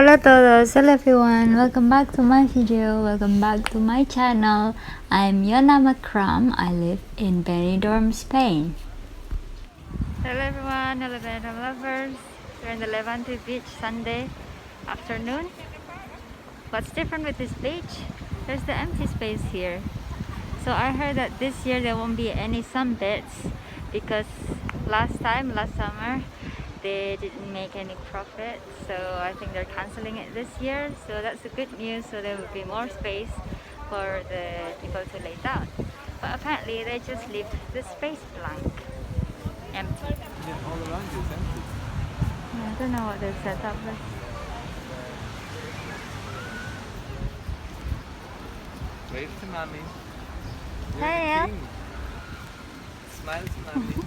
Hola a todos, hello everyone, welcome back to my video, welcome back to my channel. I'm Yona Makram, I live in Benidorm, Spain. Hello everyone, hello Benidorm lovers. We're in the Levante beach Sunday afternoon. What's different with this beach? There's the empty space here. So I heard that this year there won't be any sunbeds because last summer, they didn't make any profit, so I think they're canceling it this year. So that's the good news, so there will be more space for the people to lay down. But apparently they just leave the space blank, empty. Yeah, all around you is empty. I don't know what they've set up with. Wave to mommy. You're Hey, the king. Smile to mommy.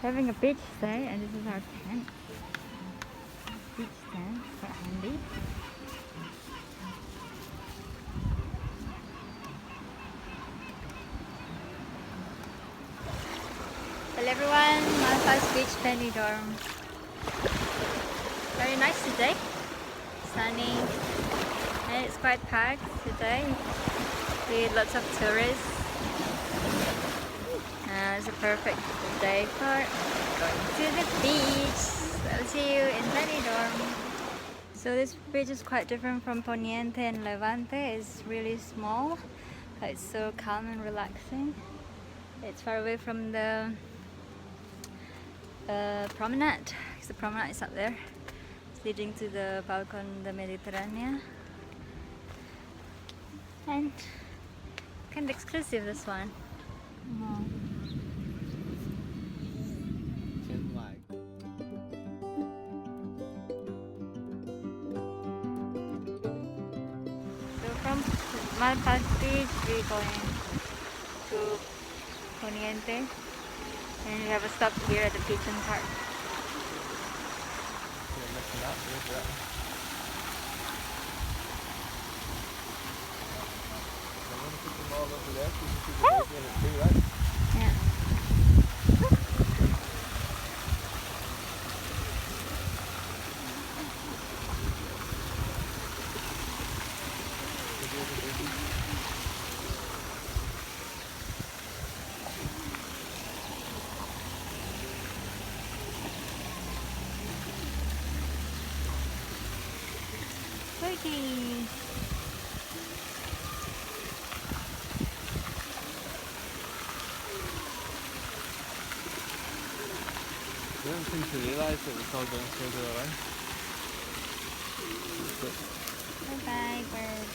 Having a beach day, and this is our tent. Beach tent, quite handy. Hello everyone, Mal Pas Beach, Benidorm. Very nice today, sunny, and it's quite packed today with lots of tourists. It's a perfect day for going to the beach. I'll see you in Benidorm. So this beach is quite different from Poniente and Levante. It's really small, but it's so calm and relaxing. It's far away from the promenade, because the promenade is up there. It's leading to the Balcon de Mediterranean. And kind of exclusive, this one. So from Mal Pas Beach, we're going to Poniente, and we have a stop here at the Pigeon Park. You're messing up, look at that. I'm going to put them all over there so you can see the baby in it too, right? Yeah. Turkey. You don't seem to realise that it's all going further away. Bye bye, birds.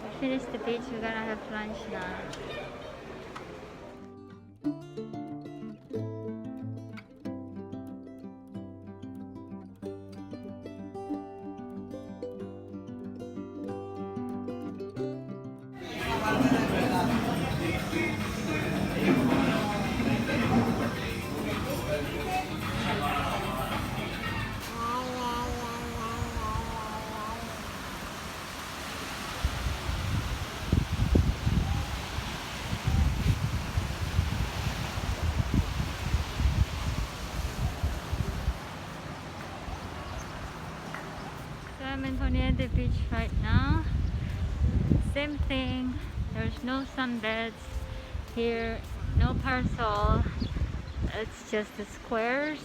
We finished the beach, we're gonna have lunch now. I'm in Poniente Beach right now. Same thing. There's no sunbeds here, no parasol. It's just the squares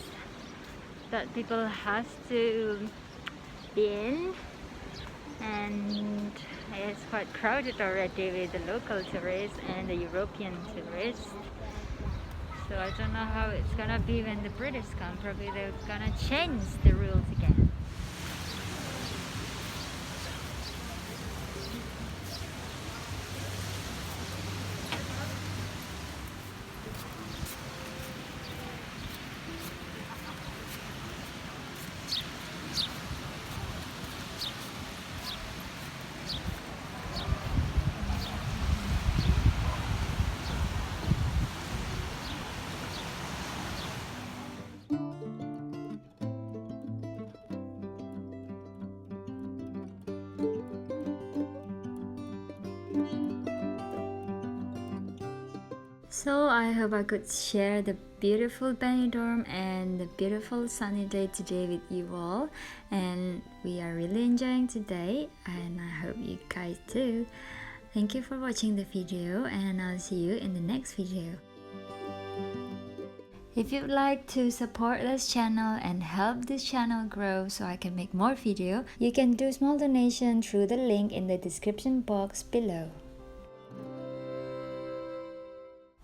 that people has to be in, and it's quite crowded already with the local tourists and the European tourists. So I don't know how it's gonna be when the British come. Probably they're gonna change the rules again. So I hope I could share the beautiful Benidorm and the beautiful sunny day today with you all, and we are really enjoying today, and I hope you guys too. Thank you for watching the video, and I'll see you in the next video. If you'd like to support this channel and help this channel grow so I can make more video, you can do small donation through the link in the description box below.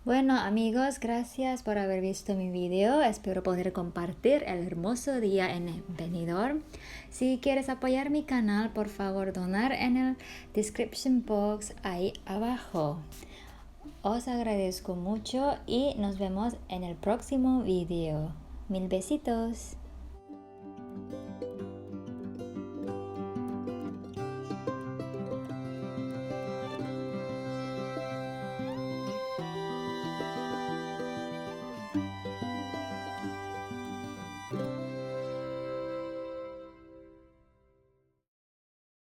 Bueno amigos, gracias por haber visto mi video. Espero poder compartir el hermoso día en Benidorm. Si quieres apoyar mi canal, por favor donar en el description box ahí abajo. Os agradezco mucho y nos vemos en el próximo video. Mil besitos.